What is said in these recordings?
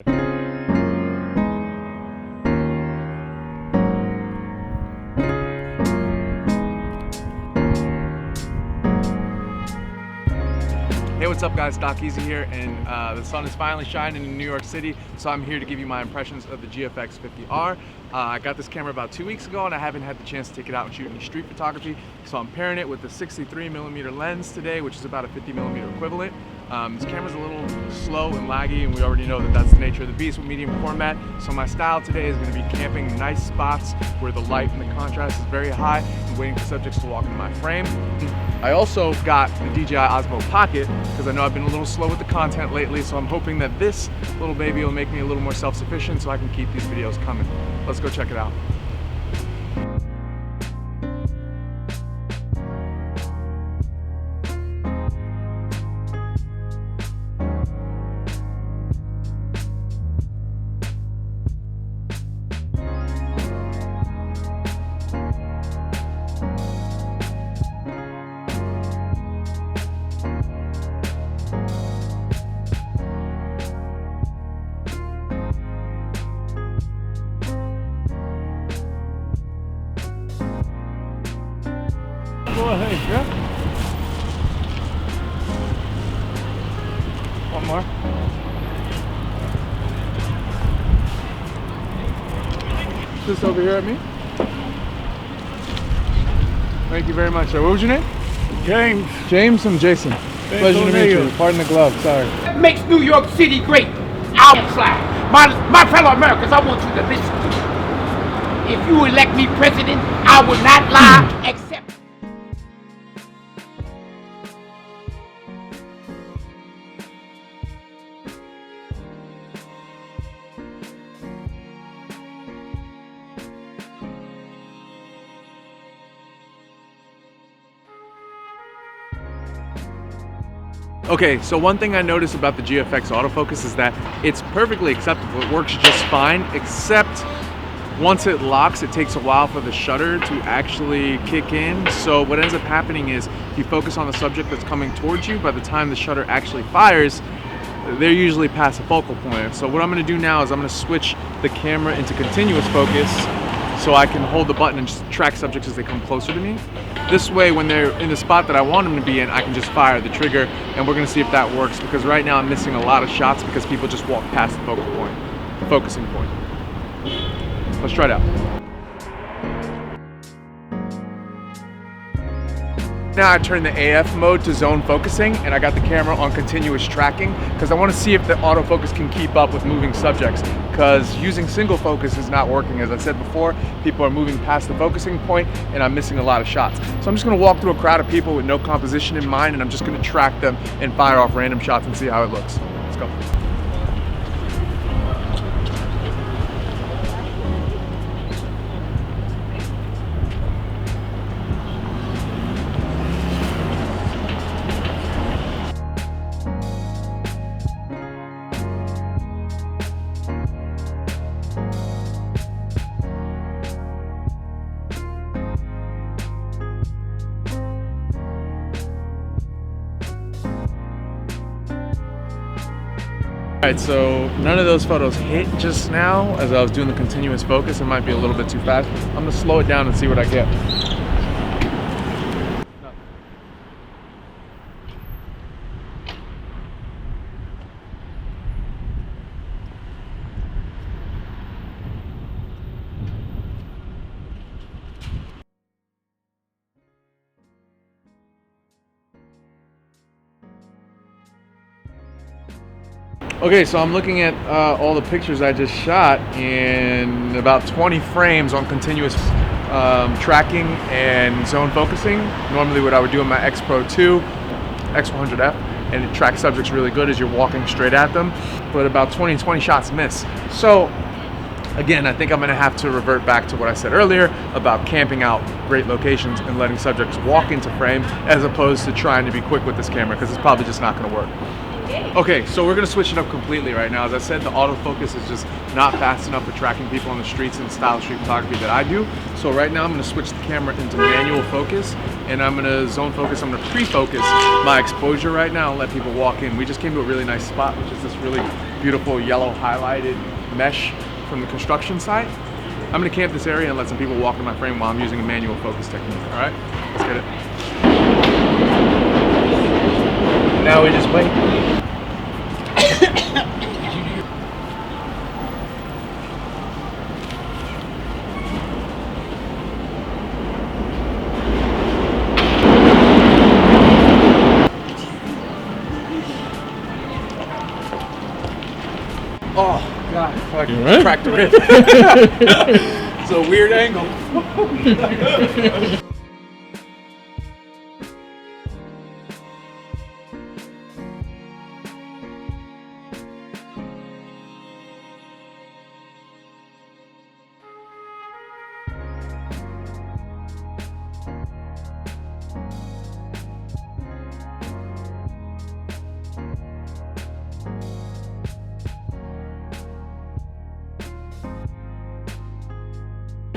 Hey, what's up guys, Doc Easy here, and the sun is finally shining in New York City, so I'm here to give you my impressions of the GFX 50R. I got this camera about 2 weeks ago and I haven't had the chance to take it out and shoot any street photography, so I'm pairing it with the 63mm lens today, which is about a 50mm equivalent. This camera's a little slow and laggy, and we already know that that's the nature of the beast with medium format, so my style today is going to be camping nice spots where the light and the contrast is very high and waiting for subjects to walk into my frame. I also got the DJI Osmo Pocket because I know I've been a little slow with the content lately, so I'm hoping that this little baby will make me a little more self-sufficient so I can keep these videos coming. Let's go check it out. Go ahead, yeah. One more. Just over here at me. Thank you very much, sir. What was your name? James. James and Jason. Pleasure to meet you. Pardon the glove, sorry. What makes New York City great? Our flag. My fellow Americans, I want you to listen to me. If you elect me president, I will not lie except. Okay, so one thing I noticed about the GFX autofocus is that it's perfectly acceptable. It works just fine, except once it locks, it takes a while for the shutter to actually kick in. So what ends up happening is if you focus on the subject that's coming towards you, by the time the shutter actually fires, they're usually past the focal point. So what I'm gonna do now is I'm gonna switch the camera into continuous focus so I can hold the button and just track subjects as they come closer to me. This way, when they're in the spot that I want them to be in, I can just fire the trigger, and we're gonna see if that works, because right now I'm missing a lot of shots because people just walk past the focal point, the focusing point. Let's try it out. Now I turned the AF mode to zone focusing, and I got the camera on continuous tracking because I want to see if the autofocus can keep up with moving subjects, because using single focus is not working. As I said before, people are moving past the focusing point and I'm missing a lot of shots. So I'm just going to walk through a crowd of people with no composition in mind, and I'm just going to track them and fire off random shots and see how it looks. Let's go. Alright, so none of those photos hit just now as I was doing the continuous focus. It might be a little bit too fast. I'm gonna slow it down and see what I get. Okay, so I'm looking at all the pictures I just shot in about 20 frames on continuous tracking and zone focusing. Normally what I would do in my X Pro 2, X100F, and it tracks subjects really good as you're walking straight at them, but about 20 shots miss. So again, I think I'm gonna have to revert back to what I said earlier about camping out great locations and letting subjects walk into frame as opposed to trying to be quick with this camera, because it's probably just not gonna work. Okay, so we're gonna switch it up completely right now. As I said, the autofocus is just not fast enough for tracking people on the streets in the style of street photography that I do. So right now I'm gonna switch the camera into manual focus, and I'm gonna zone focus. I'm gonna pre-focus my exposure right now and let people walk in. We just came to a really nice spot, which is this really beautiful yellow highlighted mesh from the construction site. I'm gonna camp this area and let some people walk in my frame while I'm using a manual focus technique, all right? Let's get it. Now we just wait. Oh, God, I right? cracked the rib. It's a weird angle.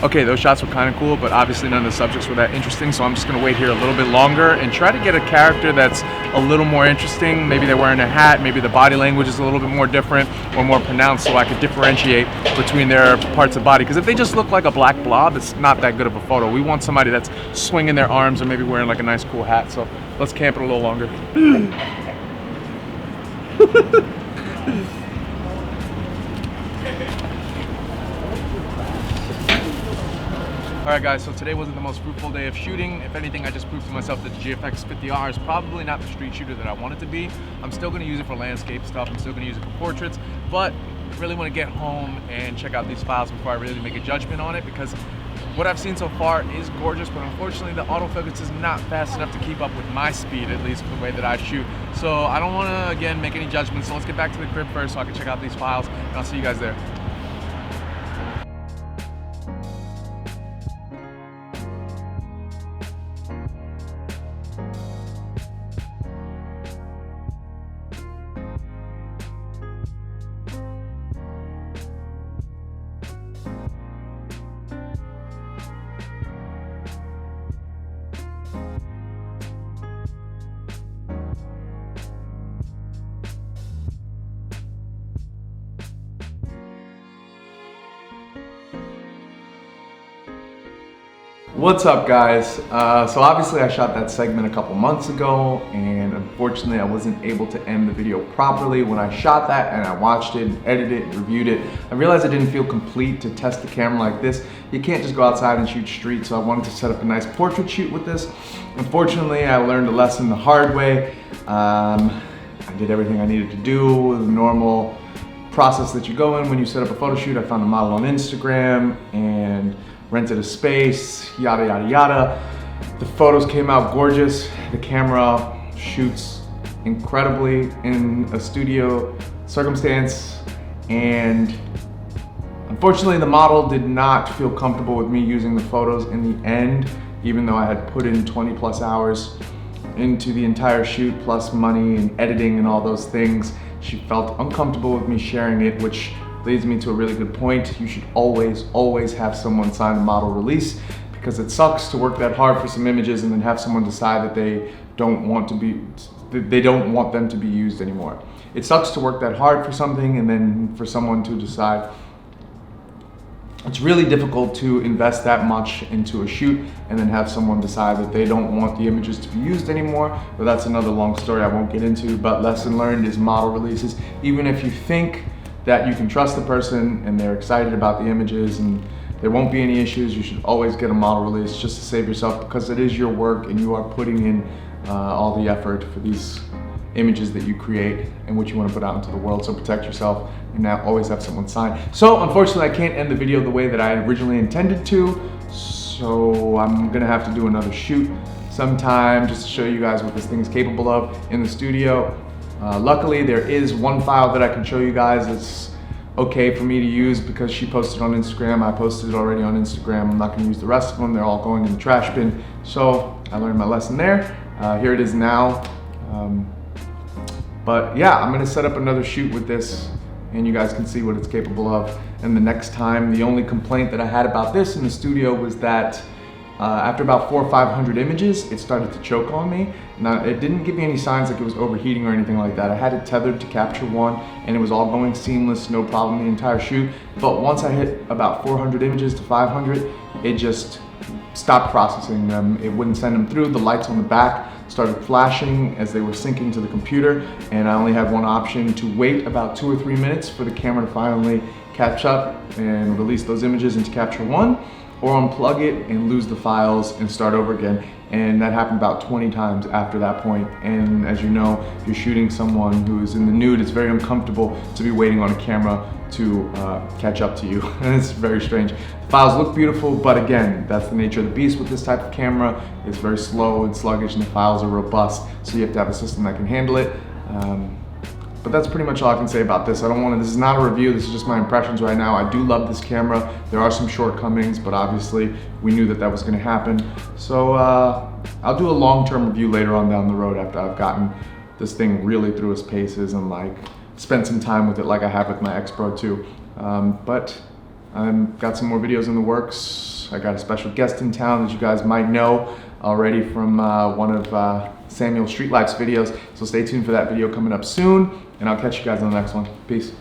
Okay, those shots were kind of cool, but obviously none of the subjects were that interesting, so I'm just gonna wait here a little bit longer and try to get a character that's a little more interesting. Maybe they're wearing a hat, maybe the body language is a little bit more different or more pronounced, so I could differentiate between their parts of body. Because if they just look like a black blob, it's not that good of a photo. We want somebody that's swinging their arms or maybe wearing like a nice cool hat, so let's camp it a little longer. Alright guys, so today wasn't the most fruitful day of shooting. If anything, I just proved to myself that the GFX 50R is probably not the street shooter that I want it to be. I'm still going to use it for landscape stuff, I'm still going to use it for portraits, but I really want to get home and check out these files before I really make a judgment on it, because what I've seen so far is gorgeous, but unfortunately the autofocus is not fast enough to keep up with my speed, at least the way that I shoot. So I don't want to, again, make any judgments, so let's get back to the crib first so I can check out these files, and I'll see you guys there. What's up guys? So obviously I shot that segment a couple months ago, and unfortunately I wasn't able to end the video properly. When I shot that and I watched it, edited it, and reviewed it, I realized I didn't feel complete to test the camera like this. You can't just go outside and shoot street, so I wanted to set up a nice portrait shoot with this. Unfortunately, I learned a lesson the hard way. I did everything I needed to do, the normal process that you go in when you set up a photo shoot. I found a model on Instagram and rented a space, yada, yada, yada. The photos came out gorgeous. The camera shoots incredibly in a studio circumstance, and unfortunately the model did not feel comfortable with me using the photos in the end, even though I had put in 20 plus hours into the entire shoot, plus money and editing and all those things. She felt uncomfortable with me sharing it, which leads me to a really good point. You should always have someone sign a model release, because it sucks to work that hard for some images and then have someone decide that they don't want them to be used anymore. It sucks to work that hard for something and then for someone to decide. It's really difficult to invest that much into a shoot and then have someone decide that they don't want the images to be used anymore. But that's another long story I won't get into. But lesson learned is model releases. Even if you think that you can trust the person and they're excited about the images and there won't be any issues, you should always get a model release just to save yourself, because it is your work and you are putting in all the effort for these images that you create and what you want to put out into the world. So protect yourself and now always have someone sign. So unfortunately I can't end the video the way that I originally intended to, so I'm gonna have to do another shoot sometime just to show you guys what this thing is capable of in the studio. Luckily there is one file that I can show you guys that's okay for me to use, because she posted on Instagram. I posted it already on Instagram. I'm not gonna use the rest of them. They're all going in the trash bin. So I learned my lesson there. Here it is now. But yeah, I'm gonna set up another shoot with this and you guys can see what it's capable of. And the next time, the only complaint that I had about this in the studio was that After about 400 or 500 images, it started to choke on me. Now, it didn't give me any signs like it was overheating or anything like that. I had it tethered to capture one, and it was all going seamless, no problem the entire shoot. But once I hit about 400 images to 500, it just stopped processing them. It wouldn't send them through. The lights on the back started flashing as they were syncing to the computer, and I only had one option: to wait about 2 or 3 minutes for the camera to finally catch up and release those images into Capture One, or unplug it and lose the files and start over again. And that happened about 20 times after that point. And as you know, if you're shooting someone who is in the nude, it's very uncomfortable to be waiting on a camera to catch up to you. And it's very strange. The files look beautiful, but again, that's the nature of the beast with this type of camera. It's very slow and sluggish, and the files are robust, so you have to have a system that can handle it. But that's pretty much all I can say about this. This is not a review, this is just my impressions right now. I do love this camera. There are some shortcomings, but obviously we knew that that was gonna happen. So I'll do a long-term review later on down the road after I've gotten this thing really through its paces and like spent some time with it like I have with my X Pro 2. But I've got some more videos in the works. I got a special guest in town that you guys might know already from one of Samuel Streetlife's videos. So stay tuned for that video coming up soon, and I'll catch you guys on the next one. Peace.